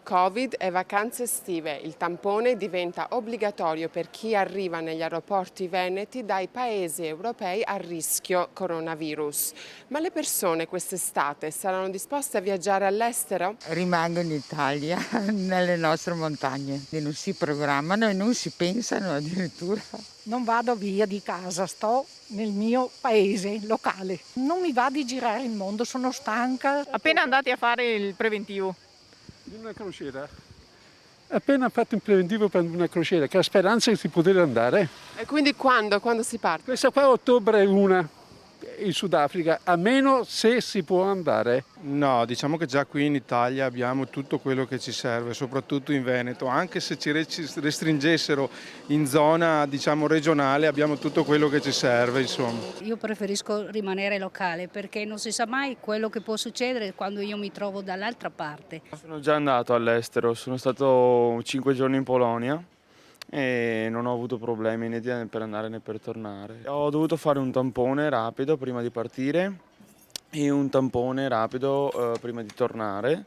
Covid e vacanze estive. Il tampone diventa obbligatorio per chi arriva negli aeroporti veneti dai paesi europei a rischio coronavirus. Ma le persone quest'estate saranno disposte a viaggiare all'estero? Rimango in Italia, nelle nostre montagne. E non si programmano e non si pensano addirittura. Non vado via di casa, sto nel mio paese locale. Non mi va di girare il mondo, sono stanca. Appena andati a fare il preventivo. Di una crociera. Appena fatto un preventivo per una crociera, che ha speranza di poter andare. E quindi quando? Quando si parte? Questa qua a ottobre è una in Sudafrica, a meno se si può andare. No, diciamo che già qui in Italia abbiamo tutto quello che ci serve, soprattutto in Veneto, anche se ci restringessero in zona, diciamo, regionale, abbiamo tutto quello che ci serve, insomma. Io preferisco rimanere locale perché non si sa mai quello che può succedere quando io mi trovo dall'altra parte. Sono già andato all'estero, sono stato 5 giorni in Polonia e non ho avuto problemi né per andare né per tornare. Ho dovuto fare un tampone rapido prima di partire e un tampone rapido prima di tornare.